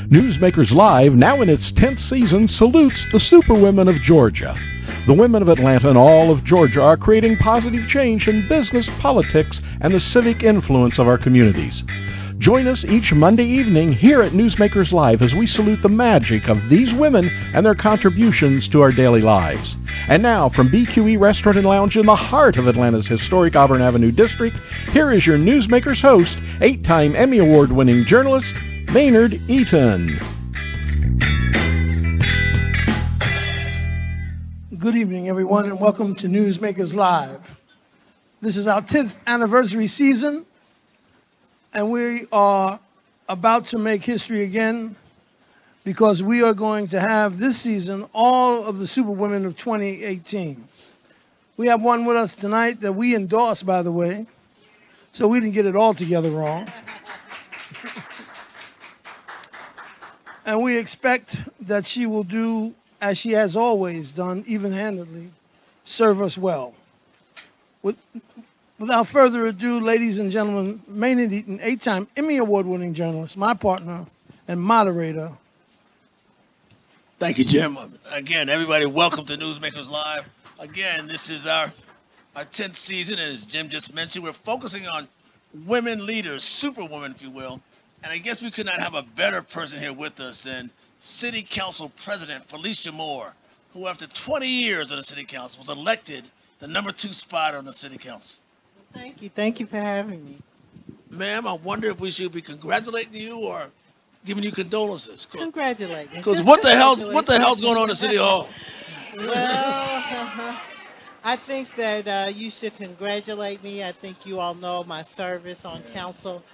Newsmakers Live, now in its 10th season, salutes the superwomen of Georgia. The women of Atlanta and all of Georgia are creating positive change in business, politics, and the civic influence of our communities. Join us each Monday evening here at Newsmakers Live as we salute the magic of these women and their contributions to our daily lives. And now, from BQE Restaurant and Lounge in the heart of Atlanta's historic Auburn Avenue district, here is your Newsmakers host, 8-time Emmy Award-winning journalist, Maynard Eaton. Good evening, everyone, and welcome to Newsmakers Live. This is our 10th anniversary season, and we are about to make history again because we are going to have this season all of the Superwomen of 2018. We have one with us tonight that we endorse, by the way, so we didn't get it all together wrong. And we expect that she will do as she has always done, even-handedly, serve us well. Without further ado, ladies and gentlemen, Maynard Eaton, 8-time Emmy Award-winning journalist, my partner and moderator. Thank you, Jim. Again, everybody, welcome to Newsmakers Live. Again, this is our 10th season, and as Jim just mentioned, we're focusing on women leaders, superwomen, if you will. And I guess we could not have a better person here with us than City Council President Felicia Moore, who after 20 years on the City Council was elected the number 2 spot on the City Council. Thank you. Thank you for having me. Ma'am, I wonder if we should be congratulating you or giving you condolences. Congratulate me. Because what the hell's going on in City Hall? Well, I think that you should congratulate me. I think you all know my service on council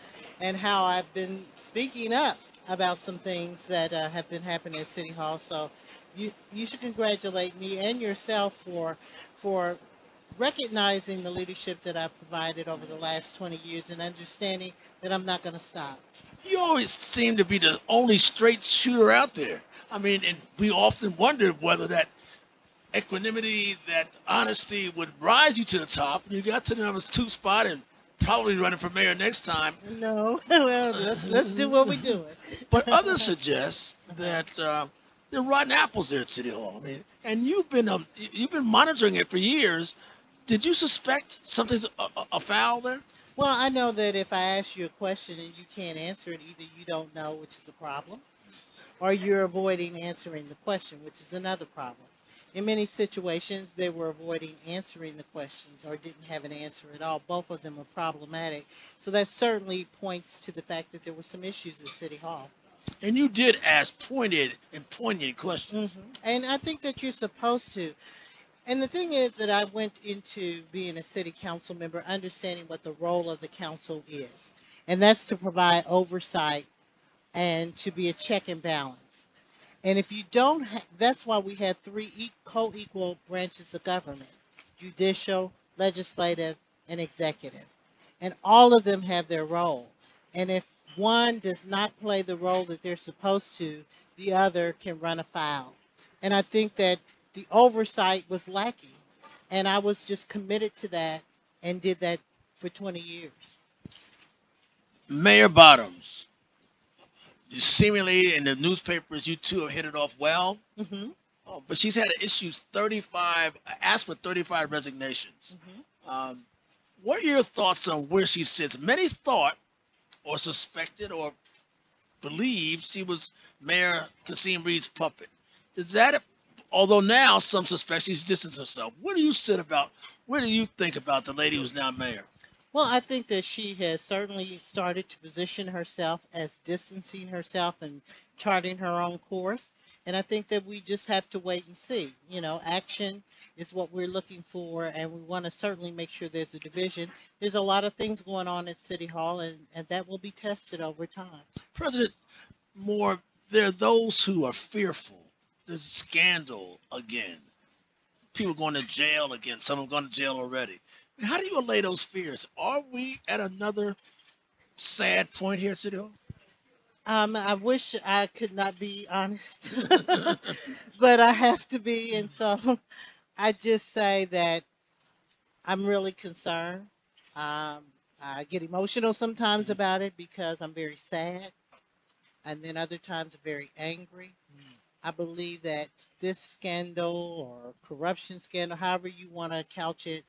and how I've been speaking up about some things that have been happening at City Hall. So you should congratulate me and yourself for recognizing the leadership that I've provided over the last 20 years and understanding that I'm not going to stop. You always seem to be the only straight shooter out there. I mean, and we often wondered whether that equanimity, that honesty would rise you to the top. You got to the number 2 spot and probably running for mayor next time. No, well, let's do what we're doing. But others suggest that there are rotten apples there at City Hall. I mean, and you've been monitoring it for years. Did you suspect something's afoul there? Well, I know that if I ask you a question and you can't answer it, either you don't know, which is a problem, or you're avoiding answering the question, which is another problem. In many situations, they were avoiding answering the questions or didn't have an answer at all. Both of them are problematic. So that certainly points to the fact that there were some issues at City Hall. And you did ask pointed and poignant questions. Mm-hmm. And I think that you're supposed to. And the thing is that I went into being a city council member understanding what the role of the council is. And that's to provide oversight and to be a check and balance. And if you don't, that's why we have 3 co-equal branches of government: judicial, legislative, and executive. And all of them have their role. And if one does not play the role that they're supposed to, the other can run afoul. And I think that the oversight was lacking. And I was just committed to that and did that for 20 years. Mayor Bottoms. Seemingly in the newspapers, you two have hit it off well. Mm-hmm. But she's had issues 35, asked for 35 resignations. Mm-hmm. What are your thoughts on where she sits? Many thought or suspected or believed she was Mayor Kasim Reed's puppet. Does that, although now some suspect she's distanced herself, where do you think about the lady who's now mayor? Well, I think that she has certainly started to position herself as distancing herself and charting her own course. And I think that we just have to wait and see. You know, action is what we're looking for, and we want to certainly make sure there's a division. There's a lot of things going on at City Hall, and that will be tested over time. President Moore, there are those who are fearful. There's scandal again. People going to jail again. Some have gone to jail already. How do you allay those fears? Are we at another sad point here at City Hall? I wish I could not be honest, but I have to be. And so I just say that I'm really concerned. I get emotional sometimes about it because I'm very sad. and then other times very angry. I believe that this scandal or corruption scandal, however you want to couch it,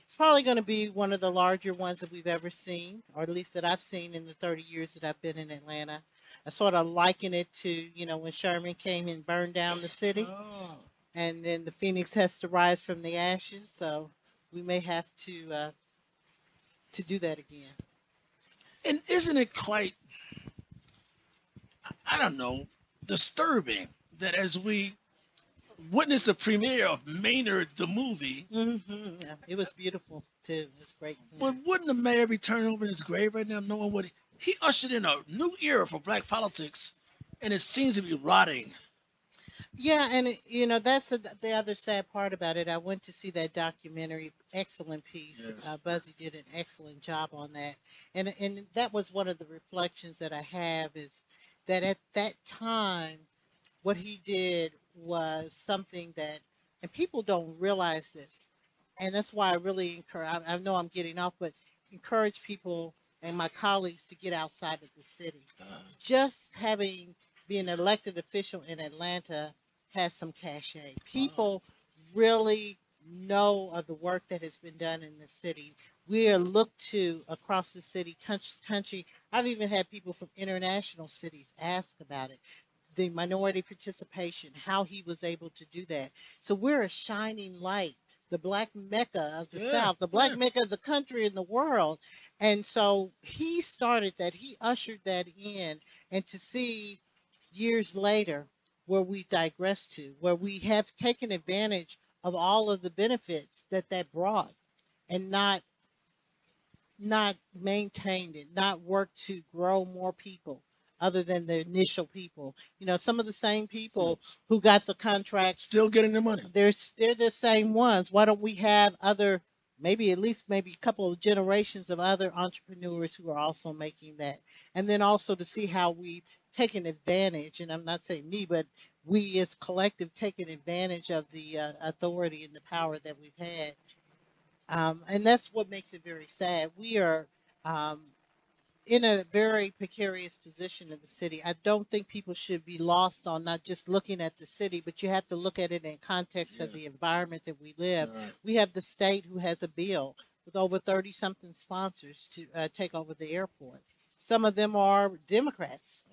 it's probably going to be one of the larger ones that we've ever seen, or at least that I've seen in the 30 years that I've been in Atlanta. I sort of liken it to, when Sherman came and burned down the city, Oh. and then the phoenix has to rise from the ashes. So we may have to do that again. And isn't it quite, I don't know, disturbing that as we witness the premiere of Maynard the movie, Yeah, it was beautiful too. It was great. but wouldn't the mayor be turning over in his grave right now, knowing what he ushered in a new era for black politics, and it seems to be rotting. Yeah, and that's the other sad part about it. I went to see that documentary, excellent piece. Yes. Buzzy did an excellent job on that, and that was one of the reflections that I have is that at that time, what he did was something that, and people don't realize this, and that's why I really encourage. I know I'm getting off, but encourage people and my colleagues to get outside of the city. Just having being an elected official in Atlanta has some cachet. People really know of the work that has been done in the city. We are looked to across the city, country. I've even had people from international cities ask about it. The minority participation, how he was able to do that. So we're a shining light, the black mecca of the South, the black mecca of the country and the world. And so he started that, he ushered that in, and to see years later where we've digressed to, where we have taken advantage of all of the benefits that brought and not maintained it, not worked to grow more people other than the initial people. Some of the same people who got the contracts Still getting the money. they're the same ones. Why don't we have other, maybe at least maybe a couple of generations of other entrepreneurs who are also making that? And then also to see how we've taken advantage, and I'm not saying me, but we as collective taken advantage of the authority and the power that we've had. And that's what makes it very sad. We are um, in a very precarious position in the city. I don't think people should be lost on not just looking at the city, but you have to look at it in context of the environment that we live. Right. We have the state who has a bill with over 30 something sponsors to take over the airport. Some of them are Democrats.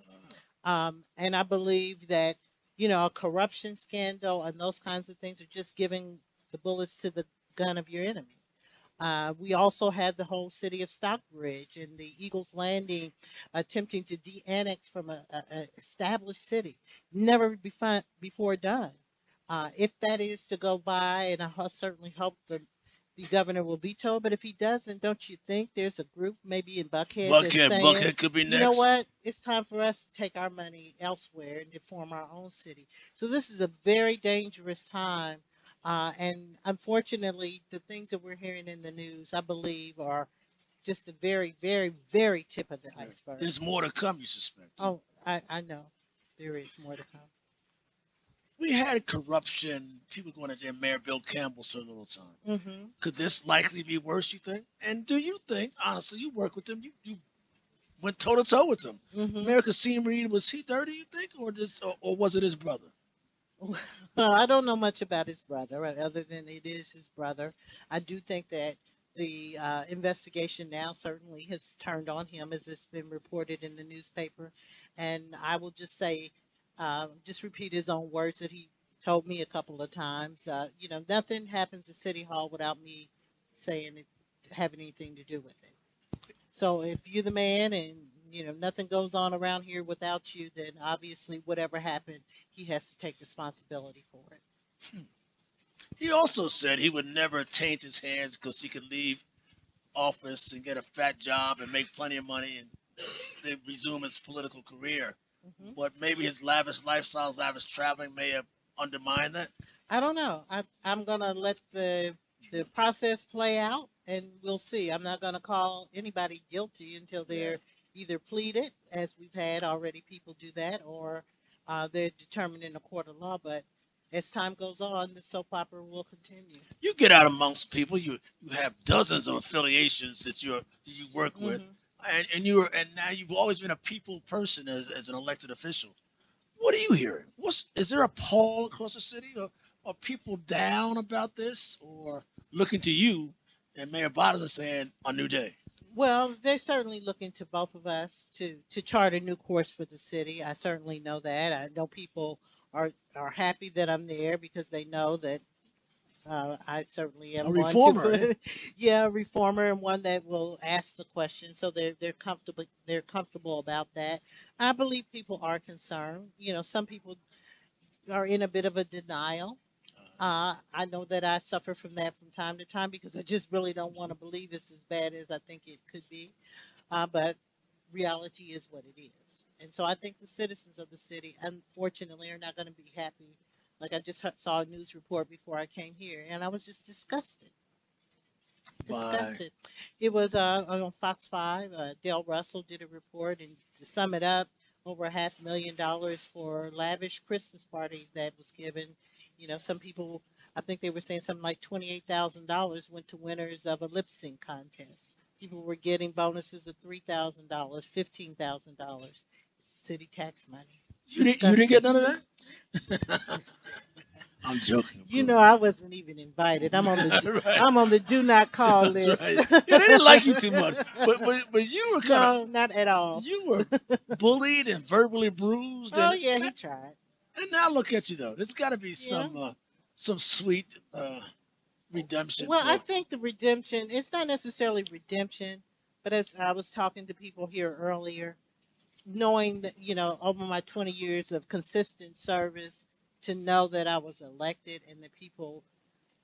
And I believe that, a corruption scandal and those kinds of things are just giving the bullets to the gun of your enemy. We also have the whole city of Stockbridge and the Eagles Landing attempting to de-annex from a established city. Never before done. If that is to go by, and I certainly hope the governor will veto it, but if he doesn't, don't you think there's a group maybe in Buckhead that's saying, Buckhead could be next. you know what, it's time for us to take our money elsewhere and to form our own city. So this is a very dangerous time. And unfortunately, the things that we're hearing in the news, I believe, are just the very, very, very tip of the iceberg. There's more to come, you suspect. Oh, I know. There is more to come. We had corruption, people going at their Mayor Bill Campbell so little time. Hmm. Could this likely be worse, you think? And do you think, honestly, you work with him, you went toe-to-toe with him. Hmm. Mayor Kasim Reed, was he dirty, you think, or was it his brother? I don't know much about his brother, right, other than it is his brother. I do think that the investigation now certainly has turned on him, as it's been reported in the newspaper. And I will just say, just repeat his own words that he told me a couple of times. Nothing happens at City Hall without me saying it having anything to do with it. So if you're the man and nothing goes on around here without you, then obviously whatever happened, he has to take responsibility for it. He also said he would never taint his hands because he could leave office and get a fat job and make plenty of money and then resume his political career. Hmm. But maybe his lavish lifestyles, lavish traveling may have undermined that. I don't know. I'm gonna let the process play out, and we'll see. I'm not gonna call anybody guilty until they're either pleaded, as we've had already people do that, or they're determined in a court of law. But as time goes on, the soap opera will continue. You get out amongst people. You have dozens of affiliations that you work with. Hmm. and now you've always been a people person as an elected official. What are you hearing? Is there a poll across the city, or are people down about this, or looking to you and Mayor Bottom saying a new day? Well, they're certainly looking to both of us to chart a new course for the city. I certainly know that. I know people are happy that I'm there because they know that I certainly A am one reformer, eh? to, yeah, a reformer and one that will ask the question. So they're comfortable about that. I believe people are concerned. Some people are in a bit of a denial. I know that I suffer from that from time to time because I just really don't want to believe it's as bad as I think it could be. But reality is what it is. And so I think the citizens of the city, unfortunately, are not going to be happy. Like I just saw a news report before I came here, and I was just disgusted. By Disgusted. It was on Fox 5. Dale Russell did a report, and to sum it up, over $500,000 for a lavish Christmas party that was given. Some people, I think they were saying something like $28,000 went to winners of a lip sync contest. People were getting bonuses of $3,000, $15,000, city tax money. you didn't get Disgusting. none of that? I'm joking, of course. I wasn't even invited. I'm on the Right. I'm on the do not call That's list. right. Yeah, they didn't like you too much, but you were kind No, not at of all. you were bullied and verbally bruised, Oh yeah, he tried. and now look at you though. There's got to be Yeah. some sweet redemption Well, I for. think the redemption, it's not necessarily redemption, but as I was talking to people here earlier, knowing that, over my 20 years of consistent service, to know that I was elected and that people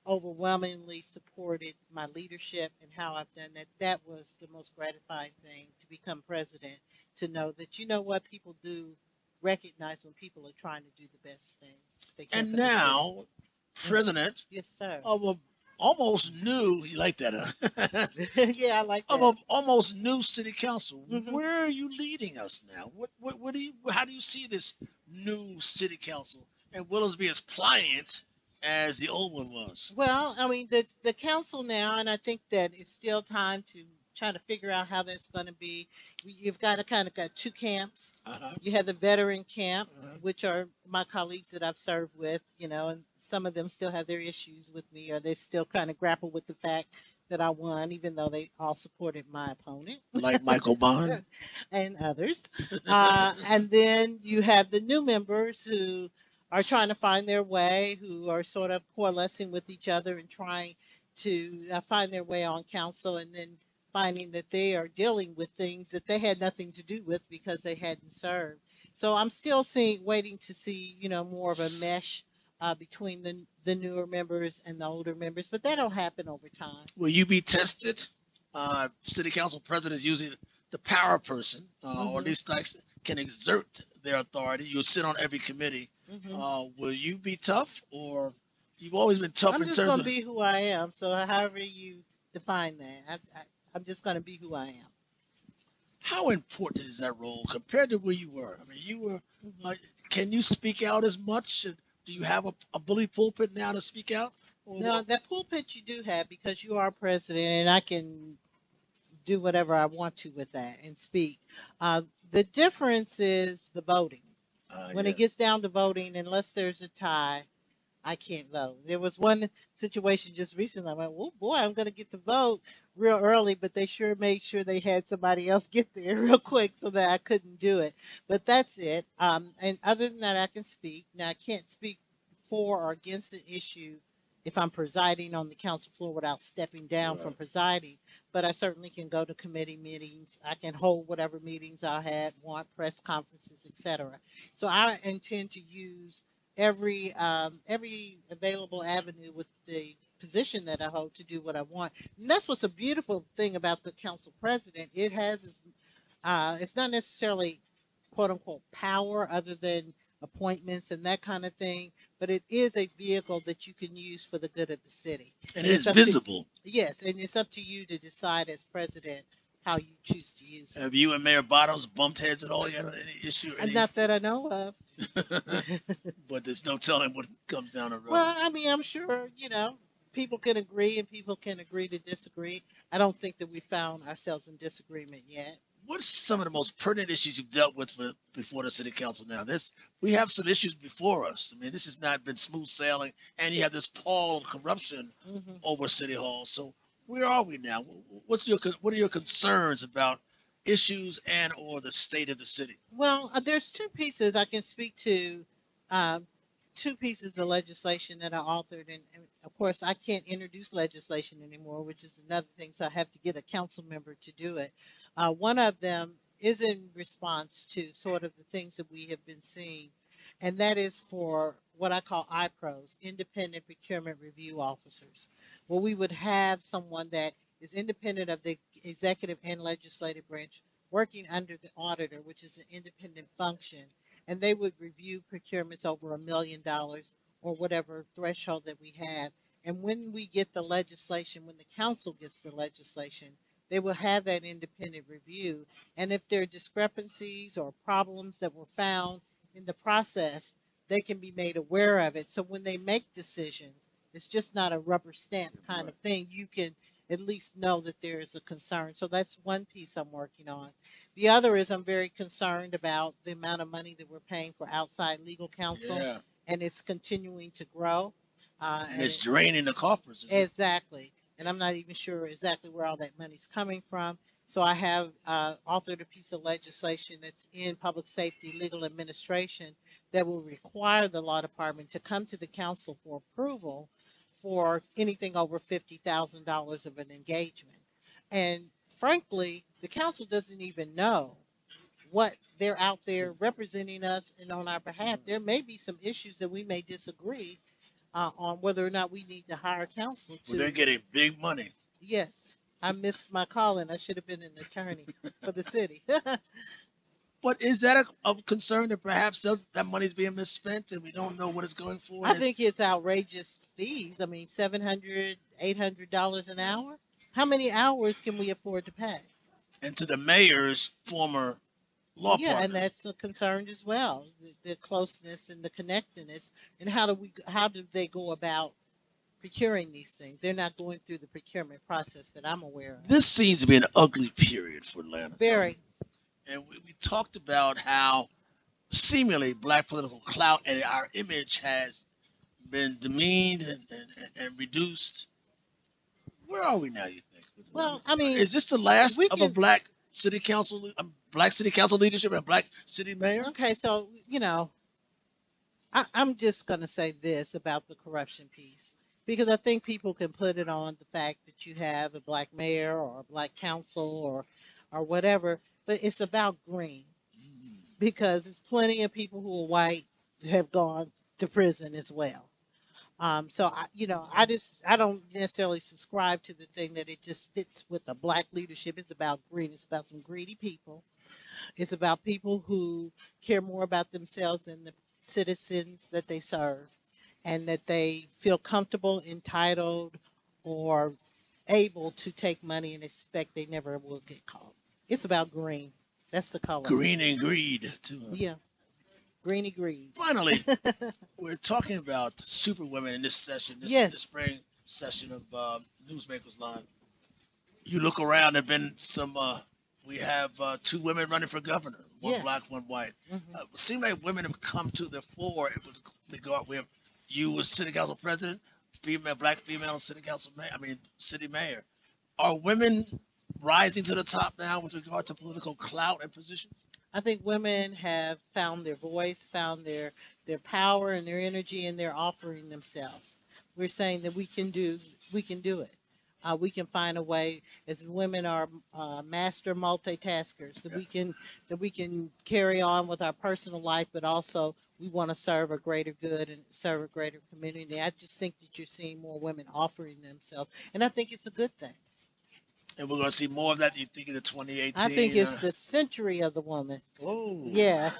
overwhelmingly supported my leadership and how I've done that, that was the most gratifying thing to become president, to know that, what, people do recognize when people are trying to do the best thing they can And for the city. now, president Yes, sir. of a almost new, you like that, huh? Yeah, I like Of that. a almost new city council. Hmm. Where are you leading us now? What do you, how do you see this new city council? And will it be as pliant as the old one was? Well, I mean, the council now, and I think that it's still time to try to figure out how that's going to be. You've got to kind of got two camps. Uh-huh. You have the veteran camp, Uh-huh. which are my colleagues that I've served with, and some of them still have their issues with me, or they still kind of grapple with the fact that I won, even though they all supported my opponent Like Michael Bond. and others. And then you have the new members who are trying to find their way, who are sort of coalescing with each other and trying to find their way on council, and then finding that they are dealing with things that they had nothing to do with because they hadn't served. So I'm still waiting to see, more of a mesh between the newer members and the older members, but that'll happen over time. Will you be tested? City council president is usually the power person, or at Hmm. least like can exert their authority. You'll sit on every committee. Hmm. Will you be tough, or you've always been tough I'm in just terms going to of be who I am. So however you define that, I'm just going to be who I am. how important is that role compared to where you were? I mean, you were. Hmm. Can you speak out as much? Do you have a bully pulpit now to speak out? Now, that pulpit you do have because you are president, and I can do whatever I want to with that and speak. The difference is the voting. When Yeah. it gets down to voting, unless there's a tie, I can't vote. There was one situation just recently. I went, oh boy, I'm going to get to vote real early, but they sure made sure they had somebody else get there real quick so that I couldn't do it. But that's it. And other than that, I can speak. Now, I can't speak for or against an issue if I'm presiding on the council floor without stepping down from Right. presiding, but I certainly can go to committee meetings. I can hold whatever meetings I want, press conferences, etc. So I intend to use every available avenue with the position that I hold to do what I want. And that's what's a beautiful thing about the council president. It has it's not necessarily quote unquote power other than appointments and that kind of thing, but it is a vehicle that you can use for the good of the city. And And it it's is up to visible. yes, and it's up to you to decide as president how you choose to use it. Have you and Mayor Bottoms bumped heads at all yet on any issue? And not that I know of. But there's no telling what comes down the road. Well, I mean, I'm sure, people can agree and people can agree to disagree. I don't think that we found ourselves in disagreement yet. What's some of the most pertinent issues you've dealt with before the city council now? We have some issues before us. I mean, this has not been smooth sailing, and you have this pall of corruption over City Hall. So where are we now? What are your concerns about issues and or the state of the city? Well, there's two pieces I can speak to. Two pieces of legislation that I authored, and of course, I can't introduce legislation anymore, which is another thing. So I have to get a council member to do it. One of them is in response to sort of the things that we have been seeing, and that is for what I call IPROs, Independent Procurement Review Officers, where we would have someone that is independent of the executive and legislative branch working under the auditor, which is an independent function, and they would review procurements over $1 million or whatever threshold that we have. And when we get the legislation, when the council gets the legislation, they will have that independent review. And if there are discrepancies or problems that were found in the process, they can be made aware of it. So when they make decisions, it's just not a rubber stamp kind of thing. You can at least know that there is a concern. So that's one piece I'm working on. The other is I'm very concerned about the amount of money that we're paying for outside legal counsel, and it's continuing to grow. And it's draining the coffers. Exactly. And I'm not even sure exactly where all that money's coming from. So I have authored a piece of legislation that's in public safety legal administration that will require the law department to come to the council for approval for anything over $50,000 of an engagement. And frankly, the council doesn't even know what they're out there representing us and on our behalf. There may be some issues that we may disagree on whether or not we need to hire counsel to. Well, they're getting big money. Yes, I missed my calling. I should have been an attorney for the city. But is that a concern that perhaps that money's being misspent and we don't know what it's going for? I think it's outrageous fees. I mean, $700, $800 an hour. How many hours can we afford to pay? And to the mayor's former law partner. Yeah, and that's a concern as well. The closeness and the connectedness, and how do they go about procuring these things? They're not going through the procurement process that I'm aware of. This seems to be an ugly period for Atlanta. Very. And we talked about how seemingly black political clout and our image has been demeaned and reduced. Where are we now, you think? Well, I mean, is this the last of a black city council leadership and black city mayor? Okay, so, I'm just going to say this about the corruption piece, because I think people can put it on the fact that you have a black mayor or a black council or whatever, but it's about green, because there's plenty of people who are white have gone to prison as well. So I don't necessarily subscribe to the thing that it just fits with the black leadership. It's about green. It's about some greedy people. It's about people who care more about themselves than the citizens that they serve, and that they feel comfortable, entitled, or able to take money and expect they never will get caught. It's about green. That's the color. Green and greed, too. Yeah. Greeny greed. Finally, we're talking about superwomen in this session, this spring session of Newsmakers Live. You look around, there have been some, we have 2 women running for governor, one black, one white. It seems like women have come to the fore. We have you as city council president, black female city council mayor, city mayor. Are women rising to the top now with regard to political clout and position? I think women have found their voice, found their power and their energy, and they're offering themselves. We're saying that we can do it. We can find a way, as women are master multitaskers, that we can carry on with our personal life, but also we want to serve a greater good and serve a greater community. I just think that you're seeing more women offering themselves, and I think it's a good thing. And we're going to see more of that, you think, in the 2018? I think it's the century of the woman. Oh. Yeah.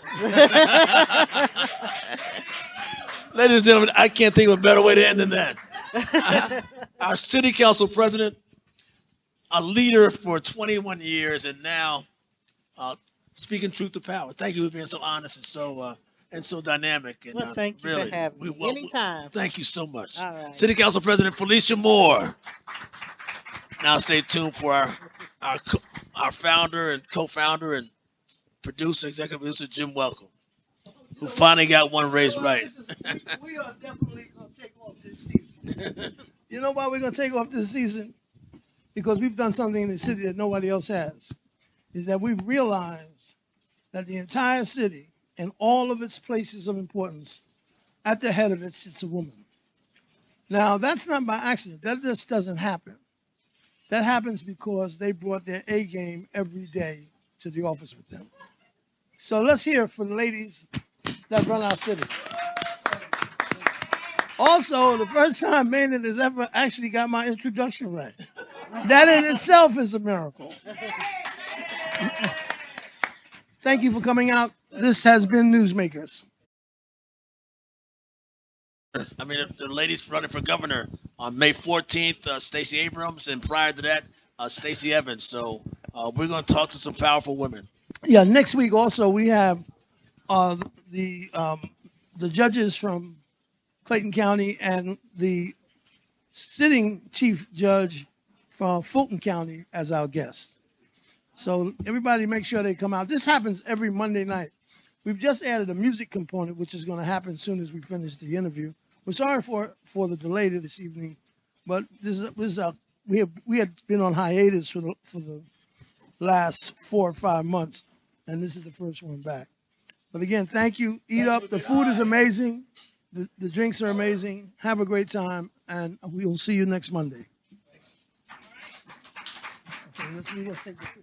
Ladies and gentlemen, I can't think of a better way to end than that. Our city council president, a leader for 21 years, and now speaking truth to power. Thank you for being so honest and so dynamic. And, well, thank you for having me. Anytime. Thank you so much. All right. City council president Felicia Moore. Now stay tuned for our our founder and co-founder and executive producer, Jim Welcome, who finally got one raised right. We are definitely going to take off this season. You know why we're going to take off this season? Because we've done something in the city that nobody else has. Is that we've realized that the entire city and all of its places of importance, at the head of it sits a woman. Now, that's not by accident. That just doesn't happen. That happens because they brought their A game every day to the office with them. So let's hear from the ladies that run our city. Also, the first time Maynard has ever actually got my introduction right. That in itself is a miracle. Thank you for coming out. This has been Newsmakers. I mean, the ladies running for governor on May 14th, Stacey Abrams, and prior to that, Stacey Evans. So we're going to talk to some powerful women. Yeah, next week also we have the judges from Clayton County and the sitting chief judge from Fulton County as our guest. So everybody make sure they come out. This happens every Monday night. We've just added a music component, which is going to happen as soon as we finish the interview. We're sorry for the delay to this evening, but we had been on hiatus for the last 4 or 5 months, and this is the first one back. But again, thank you. Eat up. The food is amazing. The drinks are amazing. Have a great time, and we will see you next Monday. Okay, let's take the picture.